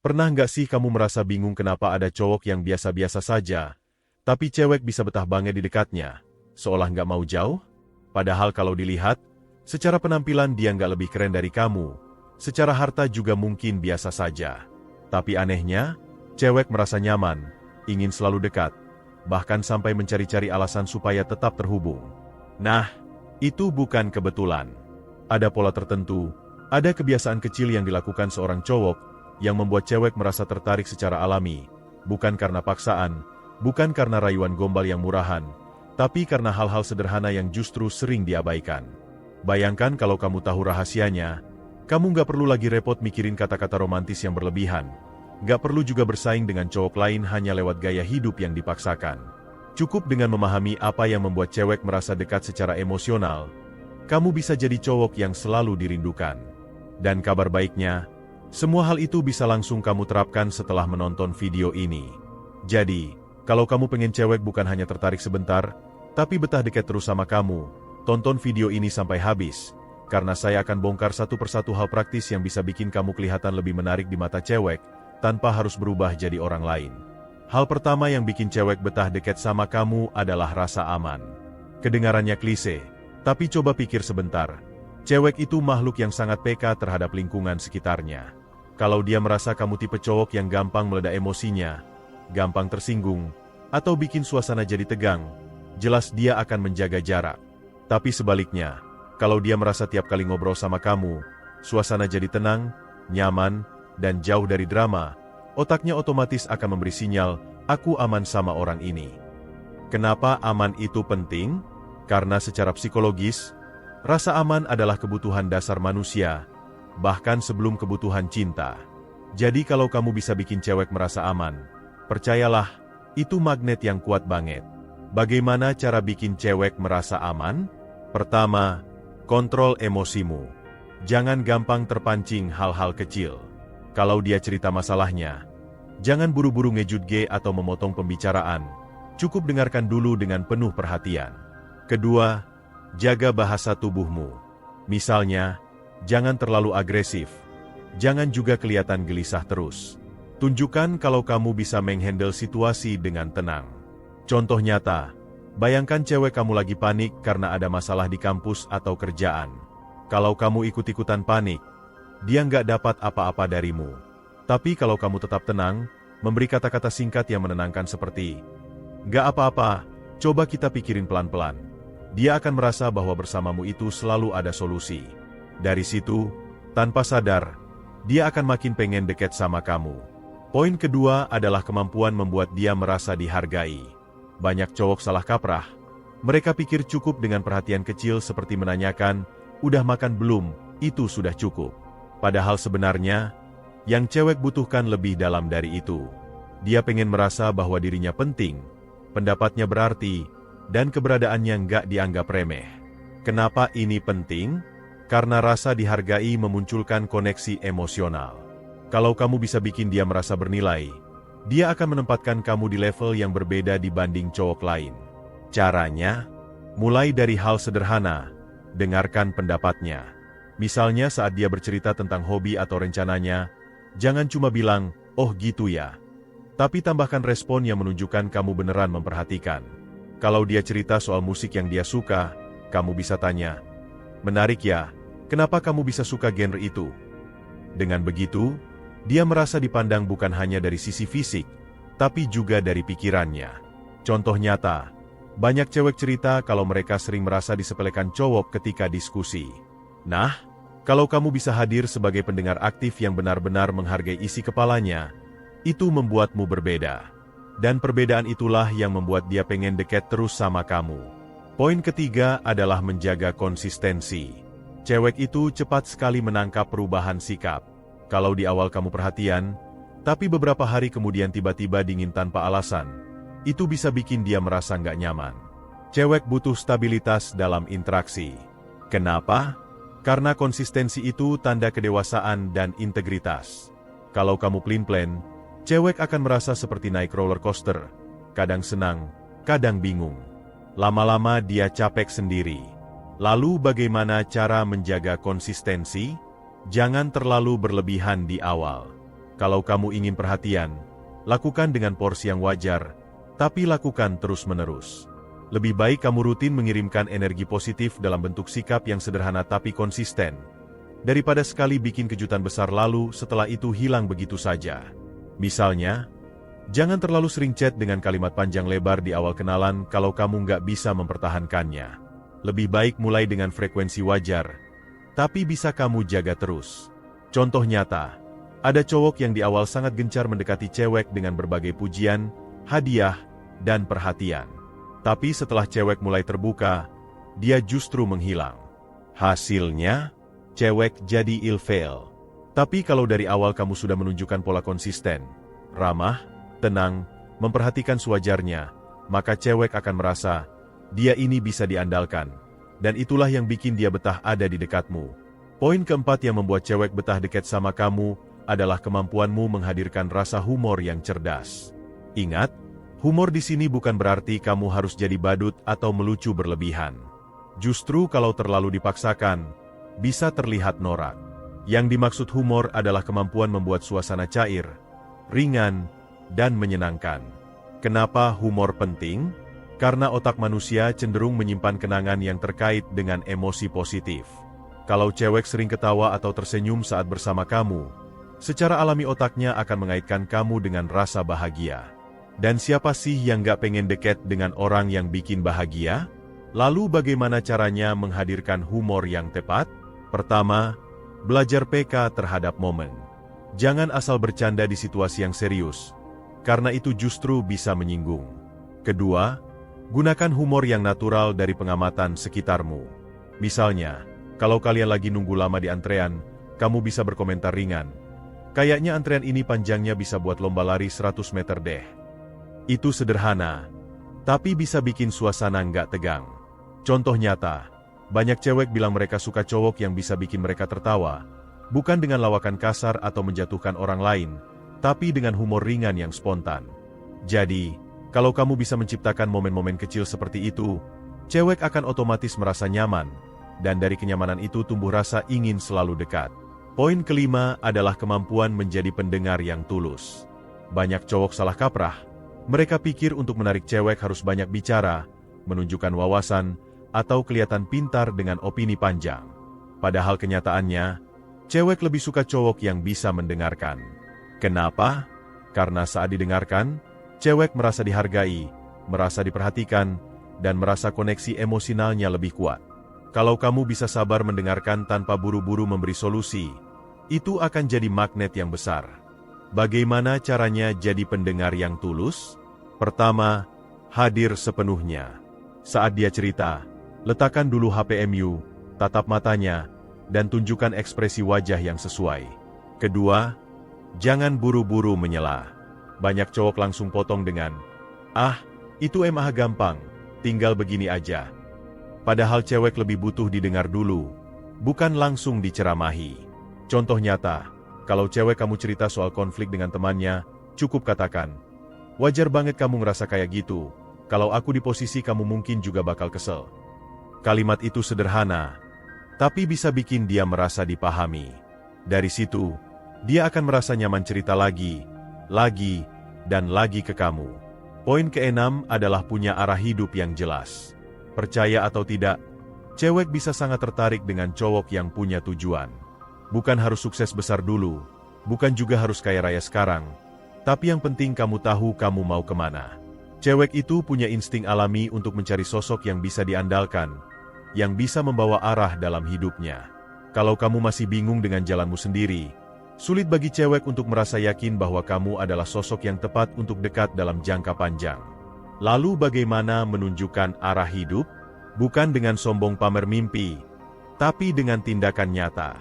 Pernah nggak sih kamu merasa bingung kenapa ada cowok yang biasa-biasa saja, tapi cewek bisa betah banget di dekatnya, seolah nggak mau jauh? Padahal kalau dilihat, secara penampilan dia nggak lebih keren dari kamu, secara harta juga mungkin biasa saja. Tapi anehnya, cewek merasa nyaman, ingin selalu dekat, bahkan sampai mencari-cari alasan supaya tetap terhubung. Nah, itu bukan kebetulan. Ada pola tertentu, ada kebiasaan kecil yang dilakukan seorang cowok, yang membuat cewek merasa tertarik secara alami, bukan karena paksaan, bukan karena rayuan gombal yang murahan, tapi karena hal-hal sederhana yang justru sering diabaikan. Bayangkan kalau kamu tahu rahasianya, kamu nggak perlu lagi repot mikirin kata-kata romantis yang berlebihan, nggak perlu juga bersaing dengan cowok lain hanya lewat gaya hidup yang dipaksakan. Cukup dengan memahami apa yang membuat cewek merasa dekat secara emosional, kamu bisa jadi cowok yang selalu dirindukan. Dan kabar baiknya, semua hal itu bisa langsung kamu terapkan setelah menonton video ini. Jadi, kalau kamu pengen cewek bukan hanya tertarik sebentar, tapi betah dekat terus sama kamu, tonton video ini sampai habis, karena saya akan bongkar satu persatu hal praktis yang bisa bikin kamu kelihatan lebih menarik di mata cewek, tanpa harus berubah jadi orang lain. Hal pertama yang bikin cewek betah dekat sama kamu adalah rasa aman. Kedengarannya klise, tapi coba pikir sebentar. Cewek itu makhluk yang sangat peka terhadap lingkungan sekitarnya. Kalau dia merasa kamu tipe cowok yang gampang meledak emosinya, gampang tersinggung, atau bikin suasana jadi tegang, jelas dia akan menjaga jarak. Tapi sebaliknya, kalau dia merasa tiap kali ngobrol sama kamu, suasana jadi tenang, nyaman, dan jauh dari drama, otaknya otomatis akan memberi sinyal, aku aman sama orang ini. Kenapa aman itu penting? Karena secara psikologis, rasa aman adalah kebutuhan dasar manusia, bahkan sebelum kebutuhan cinta. Jadi kalau kamu bisa bikin cewek merasa aman, percayalah, itu magnet yang kuat banget. Bagaimana cara bikin cewek merasa aman? Pertama, kontrol emosimu. Jangan gampang terpancing hal-hal kecil. Kalau dia cerita masalahnya, jangan buru-buru ngejudge atau memotong pembicaraan. Cukup dengarkan dulu dengan penuh perhatian. Kedua, jaga bahasa tubuhmu. Misalnya, jangan terlalu agresif. Jangan juga kelihatan gelisah terus. Tunjukkan kalau kamu bisa menghandle situasi dengan tenang. Contoh nyata, bayangkan cewek kamu lagi panik karena ada masalah di kampus atau kerjaan. Kalau kamu ikut-ikutan panik, dia nggak dapat apa-apa darimu. Tapi kalau kamu tetap tenang, memberi kata-kata singkat yang menenangkan seperti, "Nggak apa-apa, coba kita pikirin pelan-pelan." Dia akan merasa bahwa bersamamu itu selalu ada solusi. Dari situ, tanpa sadar, dia akan makin pengen dekat sama kamu. Poin kedua adalah kemampuan membuat dia merasa dihargai. Banyak cowok salah kaprah. Mereka pikir cukup dengan perhatian kecil seperti menanyakan, "Udah makan belum?" Itu sudah cukup. Padahal sebenarnya, yang cewek butuhkan lebih dalam dari itu. Dia pengen merasa bahwa dirinya penting, pendapatnya berarti, dan keberadaannya nggak dianggap remeh. Kenapa ini penting? Karena rasa dihargai memunculkan koneksi emosional. Kalau kamu bisa bikin dia merasa bernilai, dia akan menempatkan kamu di level yang berbeda dibanding cowok lain. Caranya, mulai dari hal sederhana, dengarkan pendapatnya. Misalnya saat dia bercerita tentang hobi atau rencananya, jangan cuma bilang, "Oh gitu ya." Tapi tambahkan respon yang menunjukkan kamu beneran memperhatikan. Kalau dia cerita soal musik yang dia suka, kamu bisa tanya, "Menarik ya, kenapa kamu bisa suka genre itu?" Dengan begitu, dia merasa dipandang bukan hanya dari sisi fisik, tapi juga dari pikirannya. Contoh nyata, banyak cewek cerita kalau mereka sering merasa disepelekan cowok ketika diskusi. Nah, kalau kamu bisa hadir sebagai pendengar aktif yang benar-benar menghargai isi kepalanya, itu membuatmu berbeda. Dan perbedaan itulah yang membuat dia pengen dekat terus sama kamu. Poin ketiga adalah menjaga konsistensi. Cewek itu cepat sekali menangkap perubahan sikap. Kalau di awal kamu perhatian, tapi beberapa hari kemudian tiba-tiba dingin tanpa alasan, itu bisa bikin dia merasa nggak nyaman. Cewek butuh stabilitas dalam interaksi. Kenapa? Karena konsistensi itu tanda kedewasaan dan integritas. Kalau kamu pelin-pelan, cewek akan merasa seperti naik roller coaster, kadang senang, kadang bingung. Lama-lama dia capek sendiri. Lalu bagaimana cara menjaga konsistensi? Jangan terlalu berlebihan di awal. Kalau kamu ingin perhatian, lakukan dengan porsi yang wajar, tapi lakukan terus-menerus. Lebih baik kamu rutin mengirimkan energi positif dalam bentuk sikap yang sederhana tapi konsisten, daripada sekali bikin kejutan besar lalu setelah itu hilang begitu saja. Misalnya, jangan terlalu sering chat dengan kalimat panjang lebar di awal kenalan kalau kamu nggak bisa mempertahankannya. Lebih baik mulai dengan frekuensi wajar, tapi bisa kamu jaga terus. Contoh nyata, ada cowok yang di awal sangat gencar mendekati cewek dengan berbagai pujian, hadiah, dan perhatian. Tapi setelah cewek mulai terbuka, dia justru menghilang. Hasilnya, cewek jadi ilfeel. Tapi kalau dari awal kamu sudah menunjukkan pola konsisten, ramah, tenang, memperhatikan sewajarnya, maka cewek akan merasa, dia ini bisa diandalkan. Dan itulah yang bikin dia betah ada di dekatmu. Poin keempat yang membuat cewek betah dekat sama kamu, adalah kemampuanmu menghadirkan rasa humor yang cerdas. Ingat, humor di sini bukan berarti kamu harus jadi badut atau melucu berlebihan. Justru kalau terlalu dipaksakan, bisa terlihat norak. Yang dimaksud humor adalah kemampuan membuat suasana cair, ringan, dan menyenangkan. Kenapa humor penting? Karena otak manusia cenderung menyimpan kenangan yang terkait dengan emosi positif. Kalau cewek sering ketawa atau tersenyum saat bersama kamu, secara alami otaknya akan mengaitkan kamu dengan rasa bahagia. Dan siapa sih yang gak pengen deket dengan orang yang bikin bahagia? Lalu bagaimana caranya menghadirkan humor yang tepat? Pertama, belajar peka terhadap momen. Jangan asal bercanda di situasi yang serius, karena itu justru bisa menyinggung. Kedua, gunakan humor yang natural dari pengamatan sekitarmu. Misalnya, kalau kalian lagi nunggu lama di antrean, kamu bisa berkomentar ringan. Kayaknya antrean ini panjangnya bisa buat lomba lari 100 meter deh. Itu sederhana, tapi bisa bikin suasana nggak tegang. Contoh nyata, banyak cewek bilang mereka suka cowok yang bisa bikin mereka tertawa, bukan dengan lawakan kasar atau menjatuhkan orang lain, tapi dengan humor ringan yang spontan. Jadi, kalau kamu bisa menciptakan momen-momen kecil seperti itu, cewek akan otomatis merasa nyaman, dan dari kenyamanan itu tumbuh rasa ingin selalu dekat. Poin kelima adalah kemampuan menjadi pendengar yang tulus. Banyak cowok salah kaprah. Mereka pikir untuk menarik cewek harus banyak bicara, menunjukkan wawasan, atau kelihatan pintar dengan opini panjang. Padahal kenyataannya, cewek lebih suka cowok yang bisa mendengarkan. Kenapa? Karena saat didengarkan, cewek merasa dihargai, merasa diperhatikan, dan merasa koneksi emosionalnya lebih kuat. Kalau kamu bisa sabar mendengarkan tanpa buru-buru memberi solusi, itu akan jadi magnet yang besar. Bagaimana caranya jadi pendengar yang tulus? Pertama, hadir sepenuhnya. Saat dia cerita, letakkan dulu HPMU, tatap matanya, dan tunjukkan ekspresi wajah yang sesuai. Kedua, jangan buru-buru menyela. Banyak cowok langsung potong dengan, "Ah, itu emang gampang, tinggal begini aja." Padahal cewek lebih butuh didengar dulu, bukan langsung diceramahi. Contoh nyata, kalau cewek kamu cerita soal konflik dengan temannya, cukup katakan, "Wajar banget kamu ngerasa kayak gitu, kalau aku di posisi kamu mungkin juga bakal kesel." Kalimat itu sederhana, tapi bisa bikin dia merasa dipahami. Dari situ, dia akan merasa nyaman cerita lagi, dan lagi ke kamu. Poin keenam adalah punya arah hidup yang jelas. Percaya atau tidak, cewek bisa sangat tertarik dengan cowok yang punya tujuan. Bukan harus sukses besar dulu, bukan juga harus kaya raya sekarang, tapi yang penting kamu tahu kamu mau kemana. Cewek itu punya insting alami untuk mencari sosok yang bisa diandalkan, yang bisa membawa arah dalam hidupnya. Kalau kamu masih bingung dengan jalanmu sendiri, sulit bagi cewek untuk merasa yakin bahwa kamu adalah sosok yang tepat untuk dekat dalam jangka panjang. Lalu bagaimana menunjukkan arah hidup? Bukan dengan sombong pamer mimpi, tapi dengan tindakan nyata.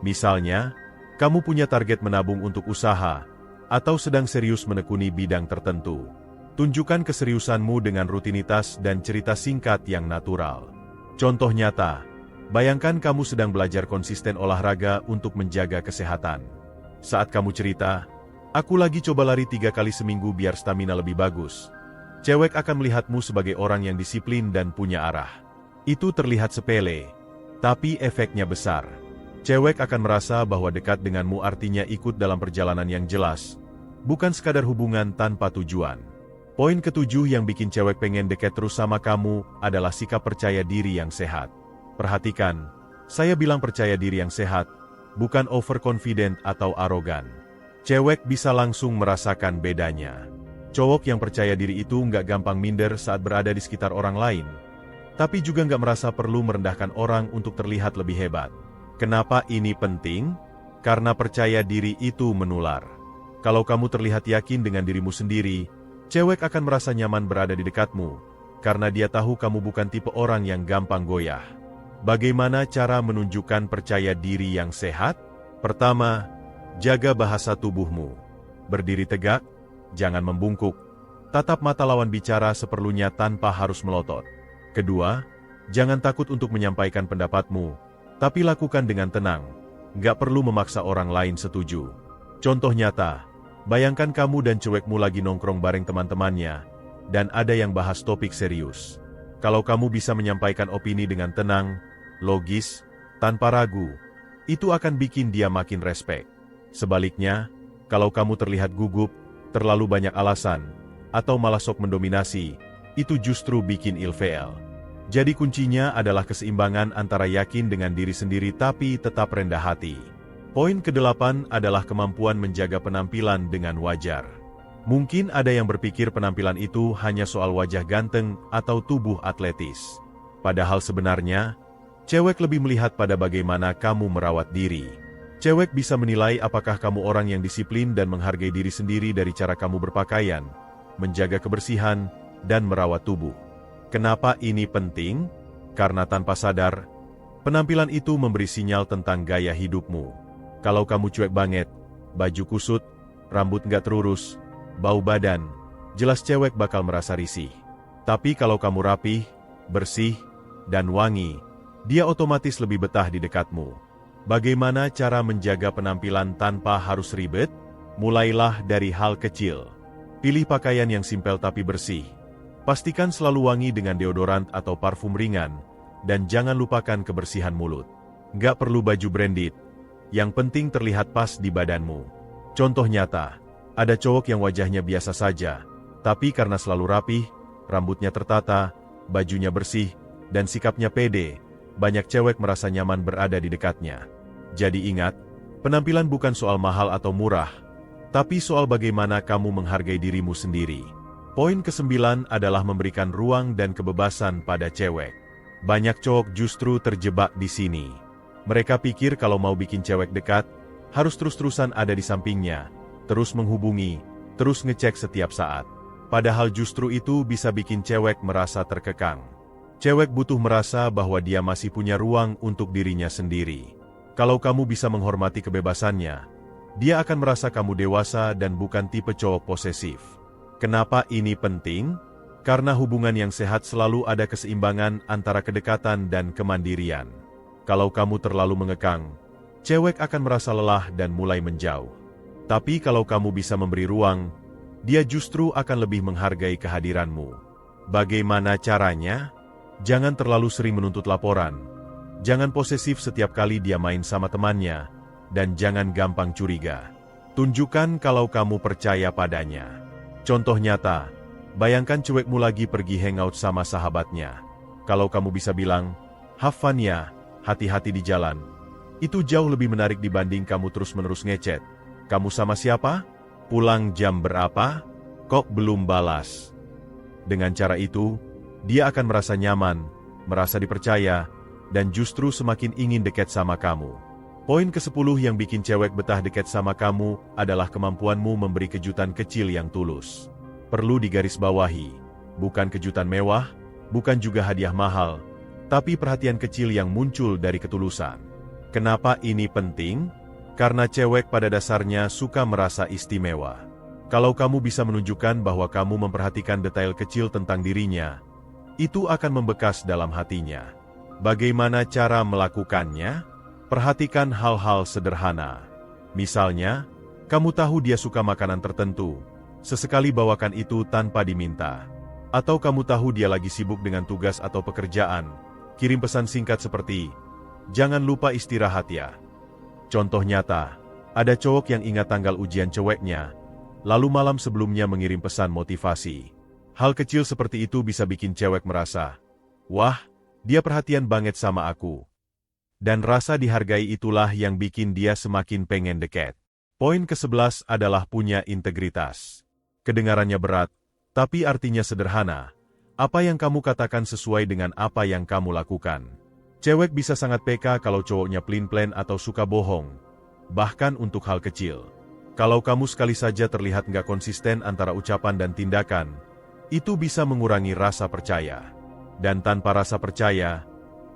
Misalnya, kamu punya target menabung untuk usaha, atau sedang serius menekuni bidang tertentu. Tunjukkan keseriusanmu dengan rutinitas dan cerita singkat yang natural. Contoh nyata, bayangkan kamu sedang belajar konsisten olahraga untuk menjaga kesehatan. Saat kamu cerita, "Aku lagi coba lari 3 kali seminggu biar stamina lebih bagus." Cewek akan melihatmu sebagai orang yang disiplin dan punya arah. Itu terlihat sepele, tapi efeknya besar. Cewek akan merasa bahwa dekat denganmu artinya ikut dalam perjalanan yang jelas, bukan sekadar hubungan tanpa tujuan. Poin ketujuh yang bikin cewek pengen deket terus sama kamu adalah sikap percaya diri yang sehat. Perhatikan, saya bilang percaya diri yang sehat, bukan overconfident atau arogan. Cewek bisa langsung merasakan bedanya. Cowok yang percaya diri itu nggak gampang minder saat berada di sekitar orang lain, tapi juga nggak merasa perlu merendahkan orang untuk terlihat lebih hebat. Kenapa ini penting? Karena percaya diri itu menular. Kalau kamu terlihat yakin dengan dirimu sendiri, cewek akan merasa nyaman berada di dekatmu, karena dia tahu kamu bukan tipe orang yang gampang goyah. Bagaimana cara menunjukkan percaya diri yang sehat? Pertama, jaga bahasa tubuhmu. Berdiri tegak, jangan membungkuk. Tatap mata lawan bicara seperlunya tanpa harus melotot. Kedua, jangan takut untuk menyampaikan pendapatmu, tapi lakukan dengan tenang. Nggak perlu memaksa orang lain setuju. Contoh nyata, bayangkan kamu dan cewekmu lagi nongkrong bareng teman-temannya, dan ada yang bahas topik serius. Kalau kamu bisa menyampaikan opini dengan tenang, logis, tanpa ragu, itu akan bikin dia makin respek. Sebaliknya, kalau kamu terlihat gugup, terlalu banyak alasan, atau malah sok mendominasi, itu justru bikin ilfeel. Jadi kuncinya adalah keseimbangan antara yakin dengan diri sendiri tapi tetap rendah hati. Poin ke-8 adalah kemampuan menjaga penampilan dengan wajar. Mungkin ada yang berpikir penampilan itu hanya soal wajah ganteng atau tubuh atletis. Padahal sebenarnya, cewek lebih melihat pada bagaimana kamu merawat diri. Cewek bisa menilai apakah kamu orang yang disiplin dan menghargai diri sendiri dari cara kamu berpakaian, menjaga kebersihan, dan merawat tubuh. Kenapa ini penting? Karena tanpa sadar, penampilan itu memberi sinyal tentang gaya hidupmu. Kalau kamu cuek banget, baju kusut, rambut nggak terurus, bau badan, jelas cewek bakal merasa risih. Tapi kalau kamu rapih, bersih, dan wangi, dia otomatis lebih betah di dekatmu. Bagaimana cara menjaga penampilan tanpa harus ribet? Mulailah dari hal kecil. Pilih pakaian yang simpel tapi bersih. Pastikan selalu wangi dengan deodoran atau parfum ringan, dan jangan lupakan kebersihan mulut. Nggak perlu baju branded, yang penting terlihat pas di badanmu. Contoh nyata, ada cowok yang wajahnya biasa saja, tapi karena selalu rapih, rambutnya tertata, bajunya bersih, dan sikapnya pede, banyak cewek merasa nyaman berada di dekatnya. Jadi ingat, penampilan bukan soal mahal atau murah, tapi soal bagaimana kamu menghargai dirimu sendiri. Poin ke-9 adalah memberikan ruang dan kebebasan pada cewek. Banyak cowok justru terjebak di sini. Mereka pikir kalau mau bikin cewek dekat, harus terus-terusan ada di sampingnya, terus menghubungi, terus ngecek setiap saat. Padahal justru itu bisa bikin cewek merasa terkekang. Cewek butuh merasa bahwa dia masih punya ruang untuk dirinya sendiri. Kalau kamu bisa menghormati kebebasannya, dia akan merasa kamu dewasa dan bukan tipe cowok posesif. Kenapa ini penting? Karena hubungan yang sehat selalu ada keseimbangan antara kedekatan dan kemandirian. Kalau kamu terlalu mengekang, cewek akan merasa lelah dan mulai menjauh. Tapi kalau kamu bisa memberi ruang, dia justru akan lebih menghargai kehadiranmu. Bagaimana caranya? Jangan terlalu sering menuntut laporan. Jangan posesif setiap kali dia main sama temannya, dan jangan gampang curiga. Tunjukkan kalau kamu percaya padanya. Contoh nyata, bayangkan cewekmu lagi pergi hangout sama sahabatnya. Kalau kamu bisa bilang, "Have fun ya, hati-hati di jalan." Itu jauh lebih menarik dibanding kamu terus-menerus ngechat. "Kamu sama siapa? Pulang jam berapa? Kok belum balas?" Dengan cara itu, dia akan merasa nyaman, merasa dipercaya, dan justru semakin ingin dekat sama kamu. Poin ke-10 yang bikin cewek betah dekat sama kamu adalah kemampuanmu memberi kejutan kecil yang tulus. Perlu digarisbawahi, bukan kejutan mewah, bukan juga hadiah mahal, tapi perhatian kecil yang muncul dari ketulusan. Kenapa ini penting? Karena cewek pada dasarnya suka merasa istimewa. Kalau kamu bisa menunjukkan bahwa kamu memperhatikan detail kecil tentang dirinya, itu akan membekas dalam hatinya. Bagaimana cara melakukannya? Perhatikan hal-hal sederhana. Misalnya, kamu tahu dia suka makanan tertentu, sesekali bawakan itu tanpa diminta. Atau kamu tahu dia lagi sibuk dengan tugas atau pekerjaan, kirim pesan singkat seperti, "Jangan lupa istirahat ya." Contoh nyata, ada cowok yang ingat tanggal ujian ceweknya, lalu malam sebelumnya mengirim pesan motivasi. Hal kecil seperti itu bisa bikin cewek merasa, wah, dia perhatian banget sama aku. Dan rasa dihargai itulah yang bikin dia semakin pengen deket. Poin ke-11 adalah punya integritas. Kedengarannya berat, tapi artinya sederhana. Apa yang kamu katakan sesuai dengan apa yang kamu lakukan. Cewek bisa sangat peka kalau cowoknya pelin-pelan atau suka bohong, bahkan untuk hal kecil. Kalau kamu sekali saja terlihat nggak konsisten antara ucapan dan tindakan, itu bisa mengurangi rasa percaya. Dan tanpa rasa percaya,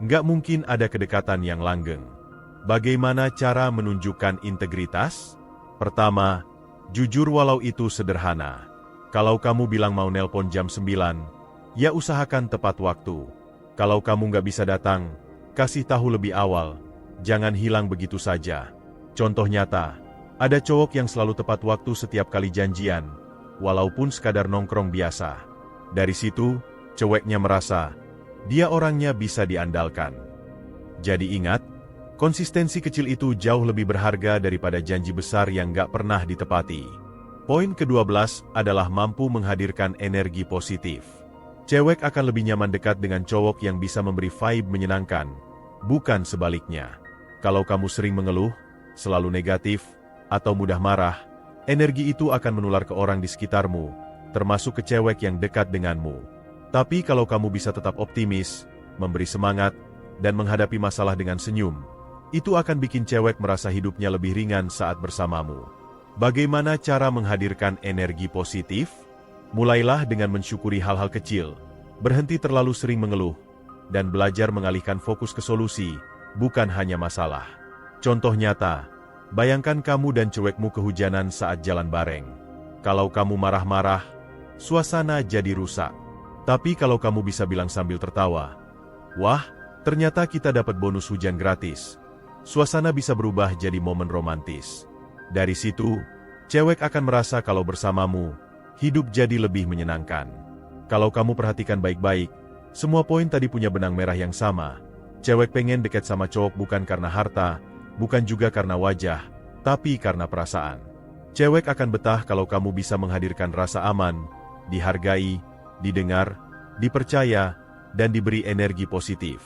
nggak mungkin ada kedekatan yang langgeng. Bagaimana cara menunjukkan integritas? Pertama, jujur walau itu sederhana. Kalau kamu bilang mau nelpon jam 9, ya usahakan tepat waktu. Kalau kamu nggak bisa datang, kasih tahu lebih awal. Jangan hilang begitu saja. Contoh nyata, ada cowok yang selalu tepat waktu setiap kali janjian, walaupun sekadar nongkrong biasa. Dari situ, ceweknya merasa, dia orangnya bisa diandalkan. Jadi ingat, konsistensi kecil itu jauh lebih berharga daripada janji besar yang gak pernah ditepati. Poin ke-12 adalah mampu menghadirkan energi positif. Cewek akan lebih nyaman dekat dengan cowok yang bisa memberi vibe menyenangkan, bukan sebaliknya. Kalau kamu sering mengeluh, selalu negatif, atau mudah marah, energi itu akan menular ke orang di sekitarmu, termasuk ke cewek yang dekat denganmu. Tapi kalau kamu bisa tetap optimis, memberi semangat, dan menghadapi masalah dengan senyum, itu akan bikin cewek merasa hidupnya lebih ringan saat bersamamu. Bagaimana cara menghadirkan energi positif? Mulailah dengan mensyukuri hal-hal kecil, berhenti terlalu sering mengeluh, dan belajar mengalihkan fokus ke solusi, bukan hanya masalah. Contoh nyata, bayangkan kamu dan cewekmu kehujanan saat jalan bareng. Kalau kamu marah-marah, suasana jadi rusak. Tapi kalau kamu bisa bilang sambil tertawa, wah, ternyata kita dapat bonus hujan gratis. Suasana bisa berubah jadi momen romantis. Dari situ, cewek akan merasa kalau bersamamu, hidup jadi lebih menyenangkan. Kalau kamu perhatikan baik-baik, semua poin tadi punya benang merah yang sama. Cewek pengen dekat sama cowok bukan karena harta, bukan juga karena wajah, tapi karena perasaan. Cewek akan betah kalau kamu bisa menghadirkan rasa aman, dihargai, didengar, dipercaya, dan diberi energi positif.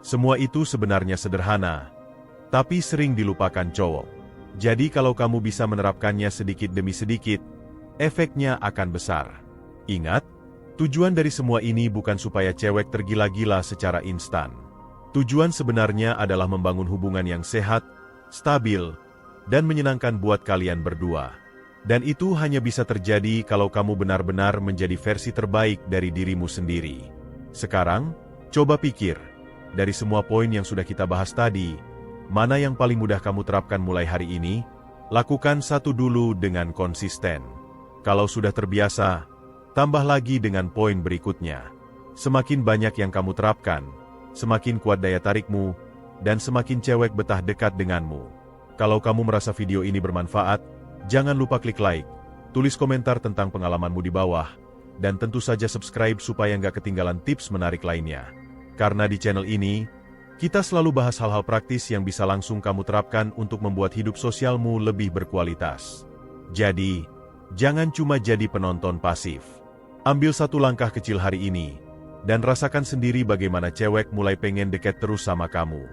Semua itu sebenarnya sederhana, tapi sering dilupakan cowok. Jadi kalau kamu bisa menerapkannya sedikit demi sedikit, efeknya akan besar. Ingat, tujuan dari semua ini bukan supaya cewek tergila-gila secara instan. Tujuan sebenarnya adalah membangun hubungan yang sehat, stabil, dan menyenangkan buat kalian berdua. Dan itu hanya bisa terjadi kalau kamu benar-benar menjadi versi terbaik dari dirimu sendiri. Sekarang, coba pikir, dari semua poin yang sudah kita bahas tadi, mana yang paling mudah kamu terapkan mulai hari ini? Lakukan satu dulu dengan konsisten. Kalau sudah terbiasa, tambah lagi dengan poin berikutnya. Semakin banyak yang kamu terapkan, semakin kuat daya tarikmu, dan semakin cewek betah dekat denganmu. Kalau kamu merasa video ini bermanfaat, jangan lupa klik like, tulis komentar tentang pengalamanmu di bawah, dan tentu saja subscribe supaya nggak ketinggalan tips menarik lainnya. Karena di channel ini, kita selalu bahas hal-hal praktis yang bisa langsung kamu terapkan untuk membuat hidup sosialmu lebih berkualitas. Jadi, jangan cuma jadi penonton pasif. Ambil satu langkah kecil hari ini, dan rasakan sendiri bagaimana cewek mulai pengen deket terus sama kamu.